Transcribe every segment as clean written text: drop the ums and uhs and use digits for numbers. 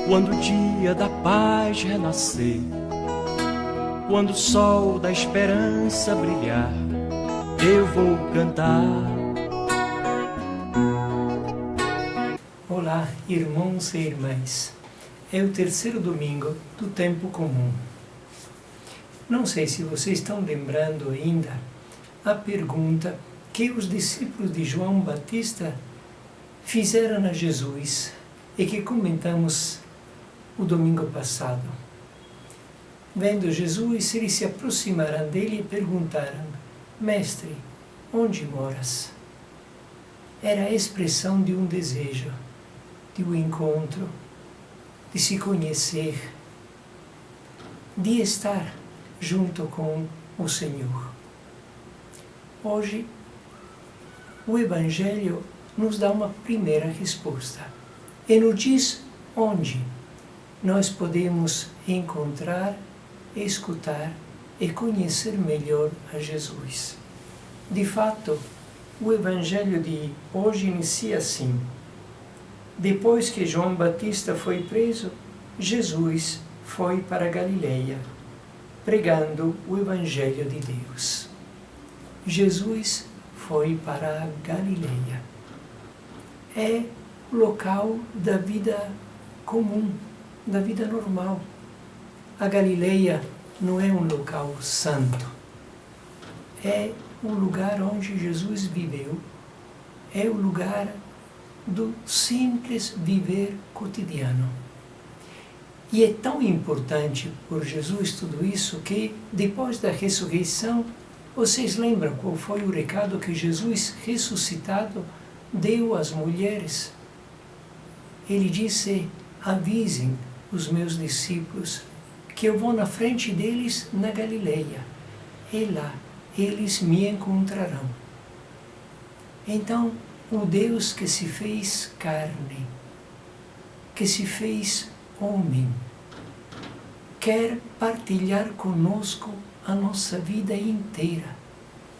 Quando o dia da paz renascer, quando o sol da esperança brilhar, eu vou cantar. Olá, irmãos e irmãs. É o terceiro domingo do tempo comum. Não sei se vocês estão lembrando ainda a pergunta que os discípulos de João Batista fizeram a Jesus e que comentamos o domingo passado. Vendo Jesus, eles se aproximaram dele e perguntaram: Mestre, onde moras? Era a expressão de um desejo, de um encontro, de se conhecer, de estar junto com o Senhor. Hoje, o Evangelho nos dá uma primeira resposta e nos diz onde nós podemos encontrar, escutar e conhecer melhor a Jesus. De fato, o Evangelho de hoje inicia assim: depois que João Batista foi preso, Jesus foi para Galileia, pregando o Evangelho de Deus. Jesus foi para a Galileia. É o local da vida comum, da vida normal. A Galileia não é um local santo. É o lugar onde Jesus viveu. É o lugar do simples viver cotidiano. E é tão importante por Jesus tudo isso que, depois da ressurreição, vocês lembram qual foi o recado que Jesus ressuscitado deu às mulheres? Ele disse: avisem os meus discípulos que eu vou na frente deles na Galileia, e lá eles me encontrarão. Então, o Deus que se fez carne, que se fez homem, quer partilhar conosco a nossa vida inteira,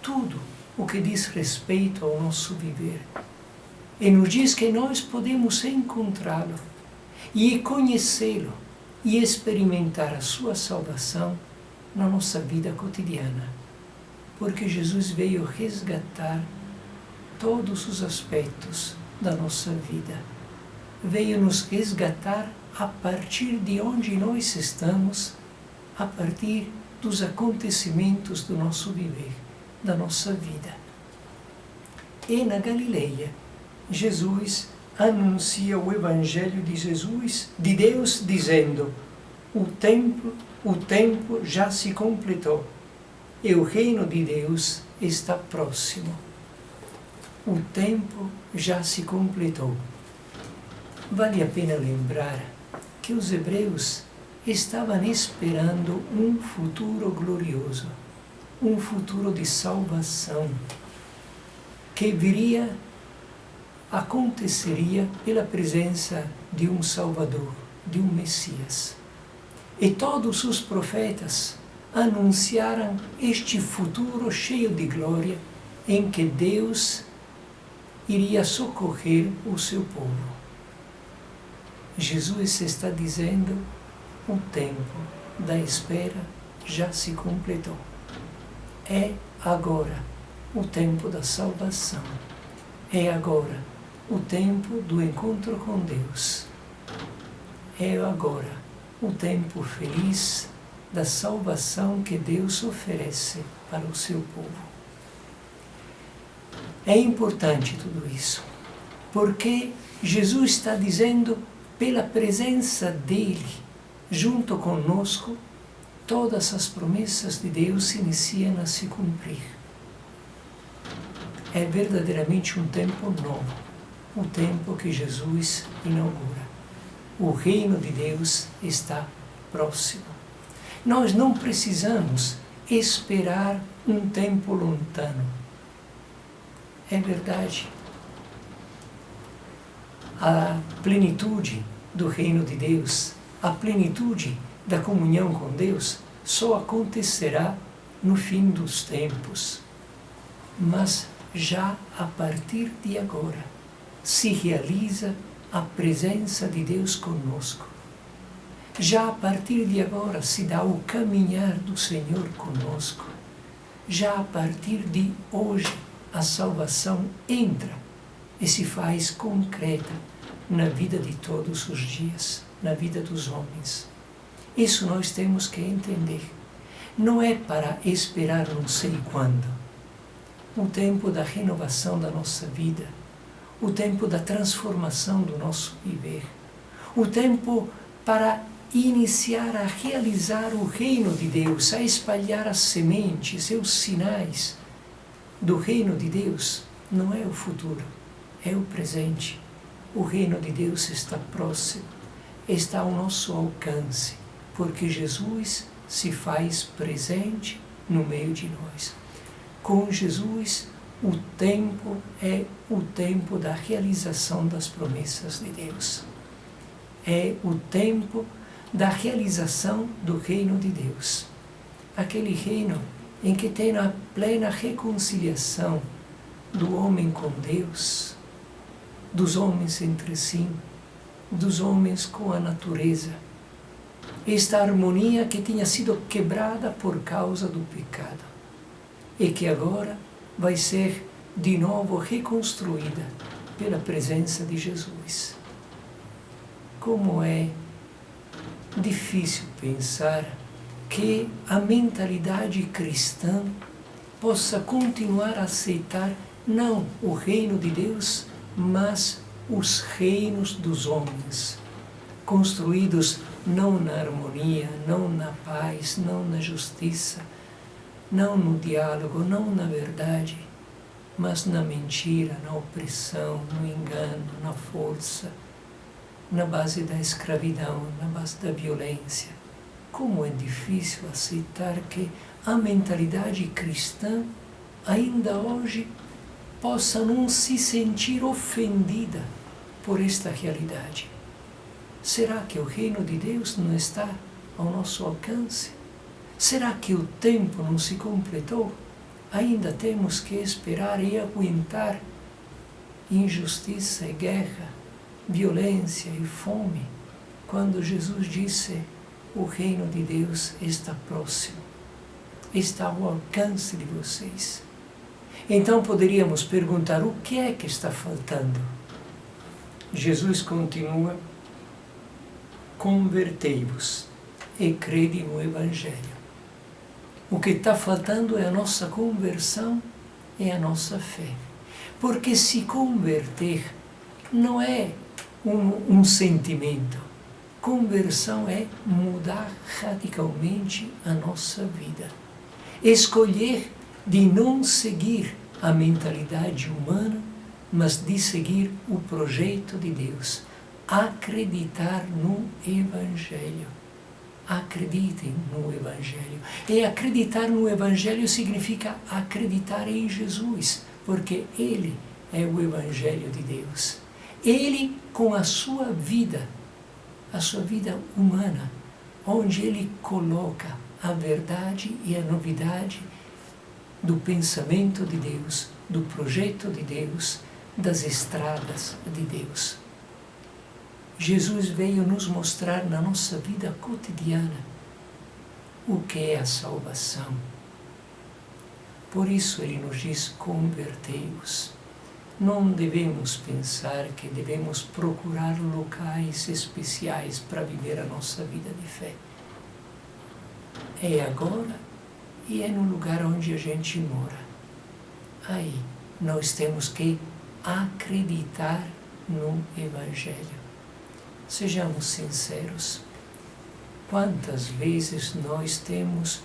tudo o que diz respeito ao nosso viver. E nos diz que nós podemos encontrá-lo e conhecê-lo e experimentar a sua salvação na nossa vida cotidiana, porque Jesus veio resgatar todos os aspectos da nossa vida. Veio nos resgatar a partir de onde nós estamos, a partir dos acontecimentos do nosso viver, da nossa vida. E na Galileia, Jesus anuncia o Evangelho de Jesus, de Deus, dizendo: o tempo já se completou e o reino de Deus está próximo. O tempo já se completou. Vale a pena lembrar que os hebreus estavam esperando um futuro glorioso, um futuro de salvação, que aconteceria pela presença de um Salvador, de um Messias. E todos os profetas anunciaram este futuro cheio de glória, em que Deus iria socorrer o seu povo. Jesus está dizendo: o tempo da espera já se completou. É agora o tempo da salvação. É agora o tempo do encontro com Deus. É agora o tempo feliz da salvação que Deus oferece para o seu povo. É importante tudo isso, porque Jesus está dizendo: pela presença dele junto conosco, todas as promessas de Deus se iniciam a se cumprir. É verdadeiramente um tempo novo, o tempo que Jesus inaugura. O reino de Deus está próximo. Nós não precisamos esperar um tempo lontano. É verdade. A plenitude do reino de Deus, a plenitude da comunhão com Deus, só acontecerá no fim dos tempos. Mas já a partir de agora se realiza a presença de Deus conosco, Já a partir de agora se dá o caminhar do Senhor conosco. Já a partir de hoje a salvação entra e se faz concreta na vida de todos os dias, na vida dos homens. Isso nós temos que entender. Não é para esperar não sei quando. O tempo da renovação da nossa vida, o tempo da transformação do nosso viver, o tempo para iniciar a realizar o reino de Deus, a espalhar as sementes e os sinais do reino de Deus, não é o futuro, é o presente. O reino de Deus está próximo, está ao nosso alcance, porque Jesus se faz presente no meio de nós. Com Jesus, o tempo é o tempo da realização das promessas de Deus. É o tempo da realização do reino de Deus. Aquele reino em que tem a plena reconciliação do homem com Deus, dos homens entre si, dos homens com a natureza. Esta harmonia que tinha sido quebrada por causa do pecado e que agora vai ser de novo reconstruída pela presença de Jesus. Como é difícil pensar que a mentalidade cristã possa continuar a aceitar não o reino de Deus, mas os reinos dos homens, construídos não na harmonia, não na paz, não na justiça, não no diálogo, não na verdade, mas na mentira, na opressão, no engano, na força, na base da escravidão, na base da violência. Como é difícil aceitar que a mentalidade cristã ainda hoje possa não se sentir ofendida por esta realidade. Será que o reino de Deus não está ao nosso alcance? Será que o tempo não se completou? Ainda temos que esperar e aguentar injustiça e guerra, violência e fome, quando Jesus disse: o reino de Deus está próximo, está ao alcance de vocês. Então poderíamos perguntar: o que é que está faltando? Jesus continua: convertei-vos e crede no Evangelho. O que está faltando é a nossa conversão e a nossa fé. Porque se converter não é um sentimento. Conversão é mudar radicalmente a nossa vida. Escolher de não seguir a mentalidade humana, mas de seguir o projeto de Deus. Acreditar no Evangelho. Acreditem no Evangelho. E acreditar no Evangelho significa acreditar em Jesus, porque Ele é o Evangelho de Deus. Ele, com a sua vida humana, onde Ele coloca a verdade e a novidade do pensamento de Deus, do projeto de Deus, das estradas de Deus. Jesus veio nos mostrar na nossa vida cotidiana o que é a salvação. Por isso Ele nos diz: convertei-vos. Não devemos pensar que devemos procurar locais especiais para viver a nossa vida de fé. É agora e é no lugar onde a gente mora. Aí nós temos que acreditar no Evangelho. Sejamos sinceros. Quantas vezes nós temos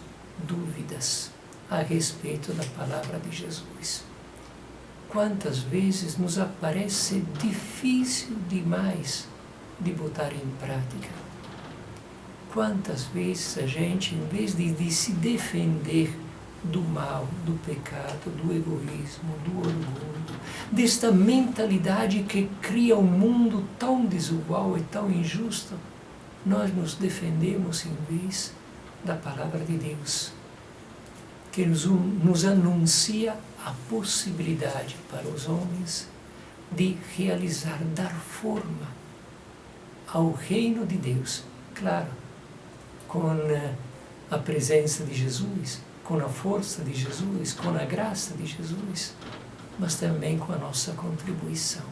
dúvidas a respeito da palavra de Jesus? Quantas vezes nos aparece difícil demais de botar em prática? Quantas vezes a gente, em vez de se defender do mal, do pecado, do egoísmo, do orgulho, desta mentalidade que cria um mundo tão desigual e tão injusto, nós nos defendemos em vez da palavra de Deus, que nos anuncia a possibilidade para os homens de realizar, dar forma ao reino de Deus, claro, com a presença de Jesus, com a força de Jesus, com a graça de Jesus, mas também com a nossa contribuição.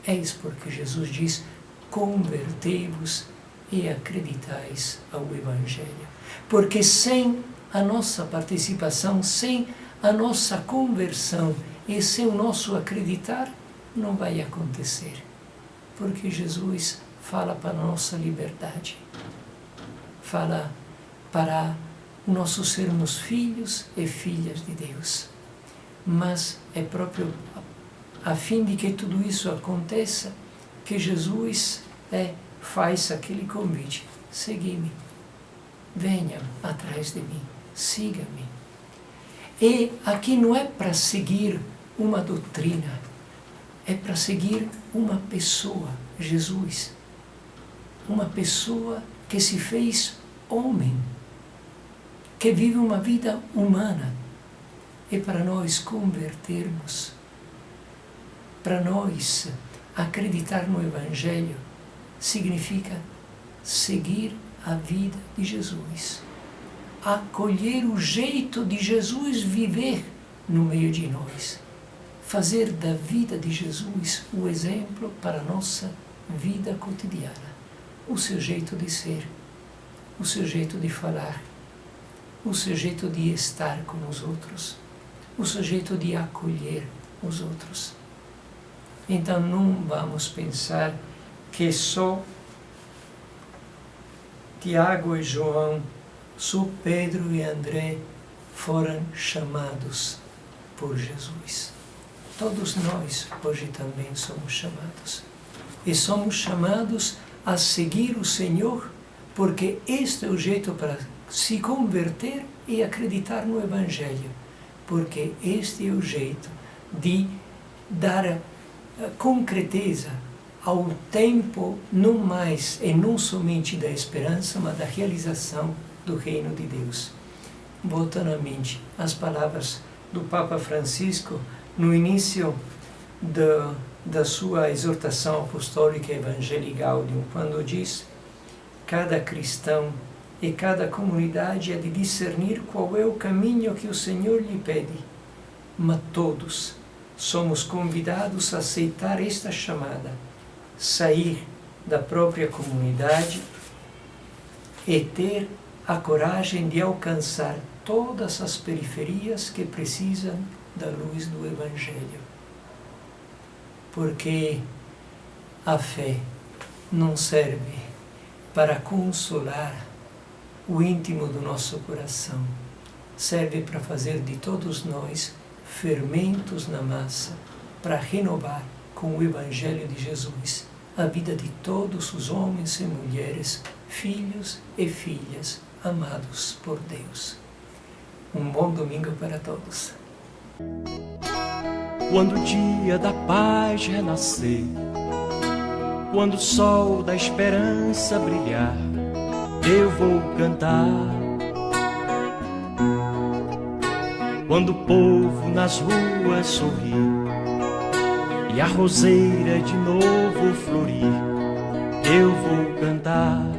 Eis porque Jesus diz: convertei-vos e acreditais ao Evangelho. Porque sem a nossa participação, sem a nossa conversão e sem o nosso acreditar, não vai acontecer. Porque Jesus fala para a nossa liberdade, fala para nós sermos filhos e filhas de Deus. Mas é próprio a fim de que tudo isso aconteça que Jesus faz aquele convite: segui-me, venha atrás de mim, siga-me. E aqui não é para seguir uma doutrina, é para seguir uma pessoa, Jesus. Uma pessoa que se fez homem, que vive uma vida humana. E para nós convertermos, para nós acreditar no Evangelho, significa seguir a vida de Jesus, acolher o jeito de Jesus viver no meio de nós, fazer da vida de Jesus o exemplo para a nossa vida cotidiana, o seu jeito de ser, o seu jeito de falar, o seu jeito de estar com os outros, o seu jeito de acolher os outros. Então não vamos pensar que só Tiago e João, só Pedro e André foram chamados por Jesus. Todos nós hoje também somos chamados. E somos chamados a seguir o Senhor, porque este é o jeito para se converter e acreditar no Evangelho. Porque este é o jeito de dar concreteza ao tempo, não mais e não somente da esperança, mas da realização do reino de Deus. Voltando à mente as palavras do Papa Francisco no início da sua exortação apostólica Evangelii Gaudium, quando diz: cada cristão e cada comunidade há de discernir qual é o caminho que o Senhor lhe pede, mas todos somos convidados a aceitar esta chamada, sair da própria comunidade e ter a coragem de alcançar todas as periferias que precisam da luz do Evangelho. Porque a fé não serve para consolar o íntimo do nosso coração, serve para fazer de todos nós fermentos na massa, para renovar com o Evangelho de Jesus a vida de todos os homens e mulheres, filhos e filhas amados por Deus. Um bom domingo para todos. Quando o dia da paz renascer, quando o sol da esperança brilhar, eu vou cantar. Quando o povo nas ruas sorrir e a roseira de novo florir, eu vou cantar.